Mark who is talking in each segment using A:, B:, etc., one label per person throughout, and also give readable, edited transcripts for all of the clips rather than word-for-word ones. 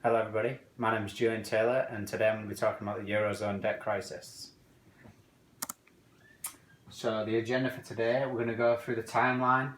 A: Hello everybody, my name is Julian Taylor and today I'm going to be talking about the Eurozone debt crisis. So the agenda for today, we're going to go through the timeline.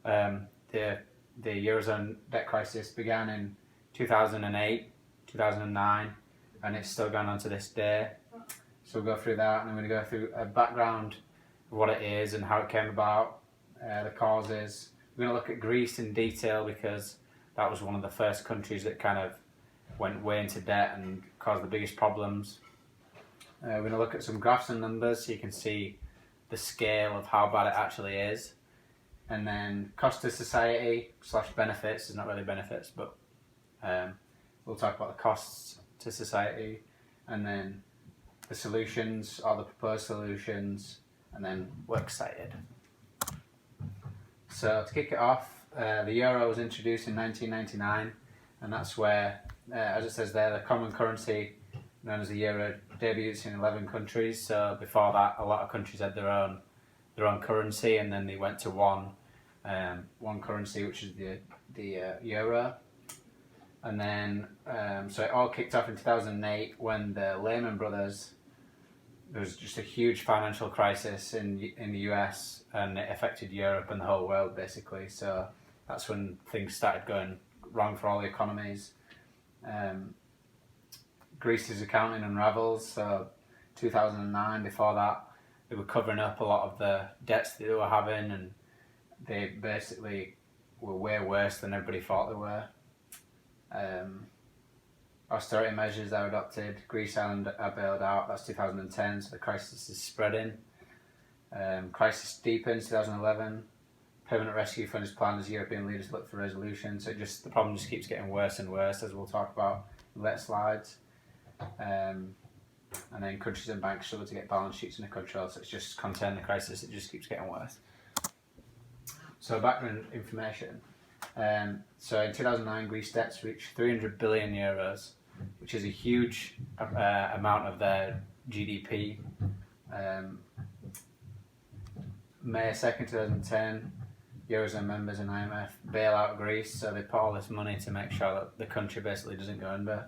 A: The Eurozone debt crisis began in 2008, 2009 and it's still going on to this day. So we'll go through that and I'm going to go through a background of what it is and how it came about, the causes. We're going to look at Greece in detail because that was one of the first countries that kind of went way into debt and caused the biggest problems. We're going to look at some graphs and numbers so you can see the scale of how bad it actually is. And then cost to society / benefits, it's not really benefits, but we'll talk about the costs to society, and then the solutions, or the proposed solutions, and then works cited. So to kick it off, the euro was introduced in 1999, and that's where, as it says there, the common currency known as the euro debuts in 11 countries. So before that, a lot of countries had their own currency, and then they went to one currency, which is the euro. And then so it all kicked off in 2008 when the Lehman Brothers. There was just a huge financial crisis in the US, and it affected Europe and the whole world basically. So that's when things started going wrong for all the economies. Greece's accounting unravels. So 2009, before that, they were covering up a lot of the debts that they were having, and they basically were way worse than everybody thought they were. Austerity measures are adopted. Greece Island are bailed out. That's 2010, so the crisis is spreading. Crisis deepens 2011. Permanent rescue fund is planned as European leaders look for resolution. So the problem just keeps getting worse and worse, as we'll talk about in later slides. And then countries and banks struggle to get balance sheets under control, so it's just contain the crisis. It just keeps getting worse. So background information. So in 2009, Greece debts reached 300 billion euros, which is a huge amount of their GDP. May 2nd, 2010, Eurozone members and IMF bail out Greece, so they put all this money to make sure that the country basically doesn't go under.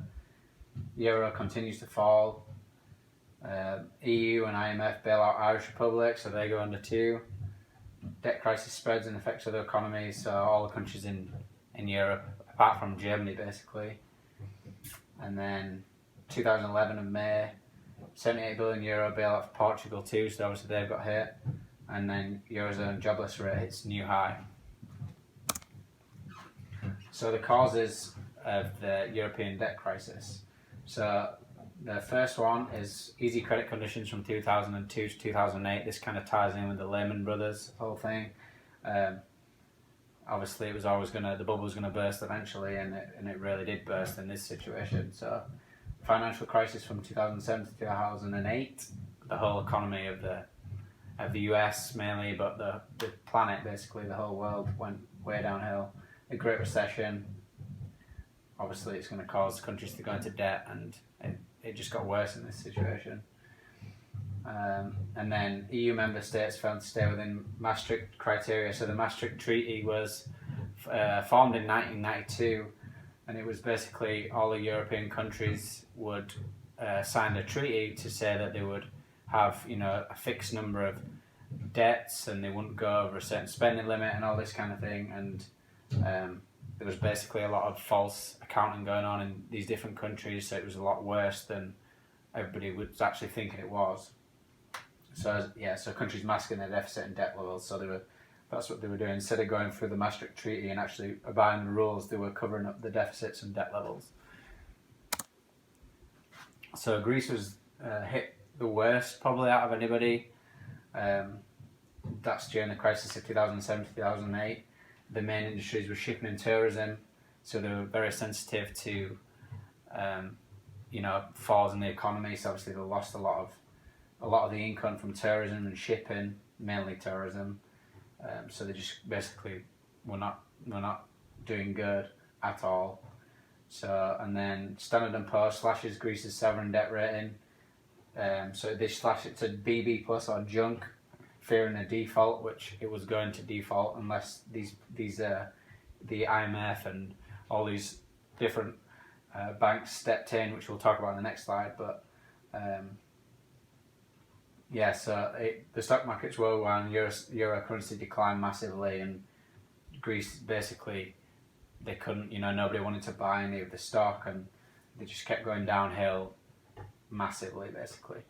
A: Euro continues to fall. EU and IMF bail out Irish Republic, so they go under too. Debt crisis spreads and affects other economies, so all the countries in Europe, apart from Germany basically. And then 2011 in May, 78 billion euro bailout for Portugal too, so obviously they've got hit. And then Eurozone jobless rate hits new high. So the causes of the European debt crisis. So the first one is easy credit conditions from 2002 to 2008. This kind of ties in with the Lehman Brothers whole thing. Obviously, it was always the bubble was gonna burst eventually, and it really did burst in this situation. So, financial crisis from 2007 to 2008. The whole economy of the US mainly, but the planet basically, the whole world went way downhill. A Great Recession. Obviously, it's going to cause countries to go into debt, and it just got worse in this situation. And then EU member states failed to stay within Maastricht criteria. So the Maastricht Treaty was formed in 1992, and it was basically all the European countries would sign a treaty to say that they would have a fixed number of debts, and they wouldn't go over a certain spending limit and all this kind of thing. And there was basically a lot of false accounting going on in these different countries, so it was a lot worse than everybody was actually thinking it was. So countries masking their deficit and debt levels, so that's what they were doing. Instead of going through the Maastricht Treaty and actually obeying the rules, they were covering up the deficits and debt levels. So Greece was hit the worst probably out of anybody. That's during the crisis of 2007 to 2008. The main industries were shipping and tourism, so they were very sensitive to falls in the economy. So obviously they lost a lot of the income from tourism and shipping, mainly tourism. So they just basically were not doing good at all. So, and then Standard & Poor's slashes Greece's sovereign debt rating. So they slash it to BB plus or junk, fearing a default, which it was going to default unless the IMF and all these different banks stepped in, which we'll talk about in the next slide. But the stock markets worldwide, euro currency declined massively, and Greece basically they couldn't, nobody wanted to buy any of the stock, and they just kept going downhill massively, basically.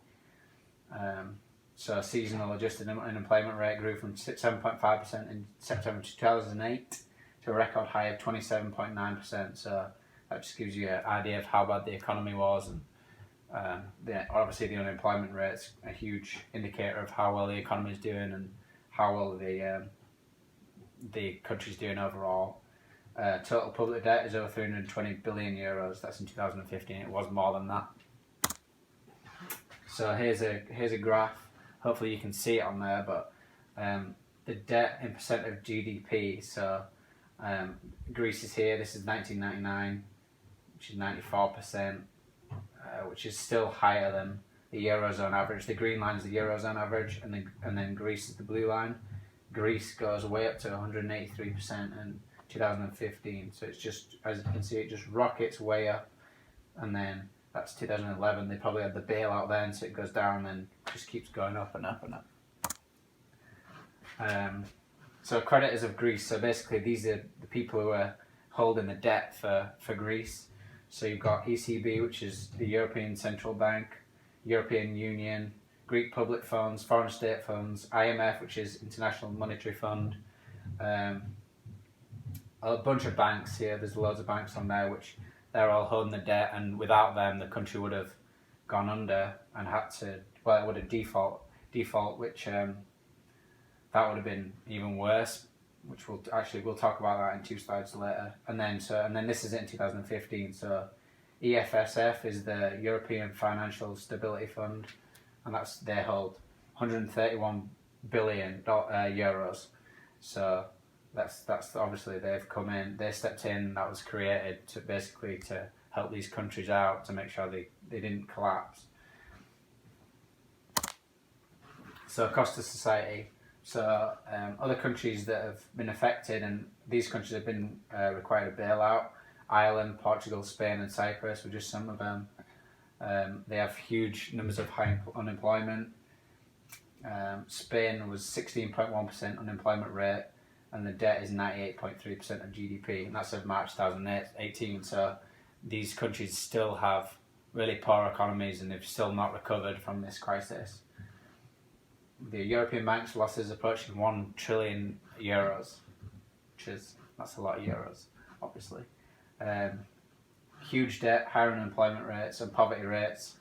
A: So seasonal adjusted unemployment rate grew from 7.5% in September 2008 to a record high of 27.9%. So that just gives you an idea of how bad the economy was, and obviously the unemployment rate's a huge indicator of how well the economy is doing and how well the country's doing overall. Total public debt is over 320 billion euros. That's in 2015. It was more than that. So here's a graph. Hopefully you can see it on there, but the debt in percent of GDP. So Greece is here. This is 1999, which is 94%, which is still higher than the Eurozone average. The green line is the Eurozone average, and then Greece is the blue line. Greece goes way up to 183% in 2015. So it's just, as you can see, it just rockets way up, and then that's 2011. They probably had the bailout then, so it goes down and just keeps going up and up and up. So creditors of Greece. So basically, these are the people who are holding the debt for Greece. So you've got ECB, which is the European Central Bank, European Union, Greek public funds, foreign state funds, IMF, which is International Monetary Fund, a bunch of banks here. There's loads of banks on there, which they're all holding the debt, and without them, the country would have gone under and had to, well, it would have default, which that would have been even worse, which we'll talk about that in 2 slides later. And then this is it in 2015. So EFSF is the European Financial Stability Fund, and they hold 131 billion euros. So that's obviously they've come in, they stepped in. That was created to help these countries out, to make sure they didn't collapse. So cost to society. So other countries that have been affected, and these countries have been required a bailout. Ireland, Portugal, Spain and Cyprus were just some of them. They have huge numbers of high unemployment. Spain was 16.1% unemployment rate, and the debt is 98.3% of GDP, and that's of March 2018. So these countries still have really poor economies, and they've still not recovered from this crisis. The European banks' losses approaching 1 trillion euros, that's a lot of euros, obviously. Huge debt, higher unemployment rates and poverty rates,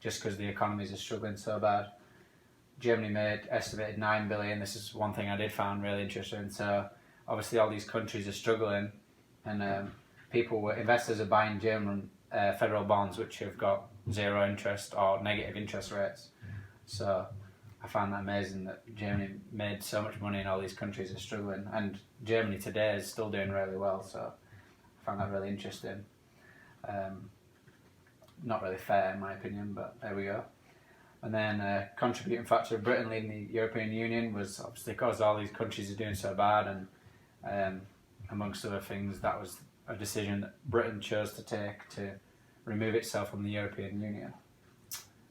A: just because the economies are struggling so bad. Germany estimated 9 billion. This is one thing I did find really interesting. So obviously all these countries are struggling, and investors are buying German federal bonds, which have got 0 interest or negative interest rates. So I found that amazing that Germany made so much money and all these countries are struggling, and Germany today is still doing really well. So I found that really interesting. Not really fair in my opinion, but there we go. And then a contributing factor of Britain leaving the European Union was obviously because all these countries are doing so bad, and amongst other things, that was a decision that Britain chose to take to remove itself from the European Union.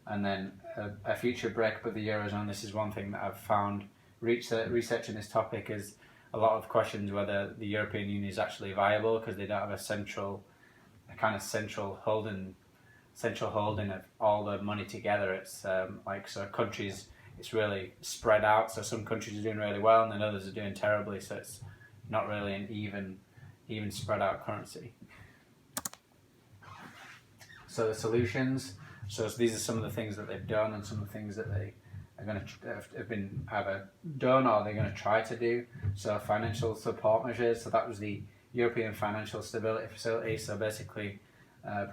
A: And then a future breakup of the Eurozone. This is one thing that I've found researching this topic, is a lot of questions whether the European Union is actually viable, because they don't have a central holding of all the money together. It's so countries, it's really spread out. So some countries are doing really well, and then others are doing terribly. So it's not really an even spread out currency. So the solutions. So these are some of the things that they've done, and some of the things that they are going to have been either done or they're going to try to do. So financial support measures. So that was the European Financial Stability Facility. So basically,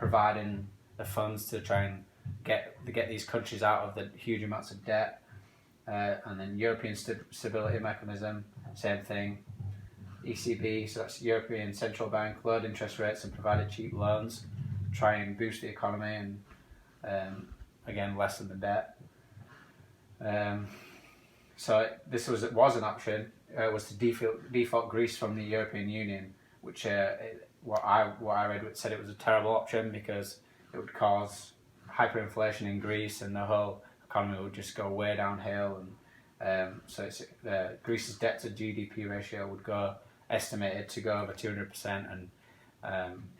A: providing the funds to try and get these countries out of the huge amounts of debt. And then European Stability Mechanism, same thing. ECB, so that's European Central Bank, lowered interest rates and provided cheap loans, try and boost the economy and again lessen the debt. So this was an option, was to default Greece from the European Union, which what I read said it was a terrible option because it would cause hyperinflation in Greece and the whole economy would just go way downhill. And so Greece's debt to GDP ratio would go estimated to go over 200%, and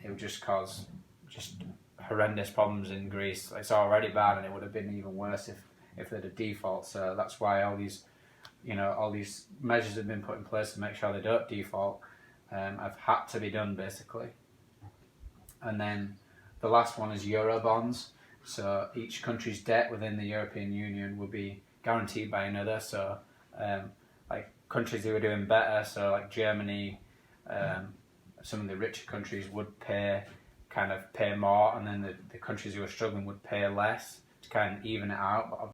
A: it would just cause just horrendous problems in Greece. It's already bad, and it would have been even worse if they had a default. So that's why all these measures have been put in place to make sure they don't default. Have had to be done basically. And then the last one is Eurobonds. So each country's debt within the European Union will be guaranteed by another. So like countries who are doing better, so like Germany, some of the richer countries would pay more, and then the countries who are struggling would pay less to kind of even it out. But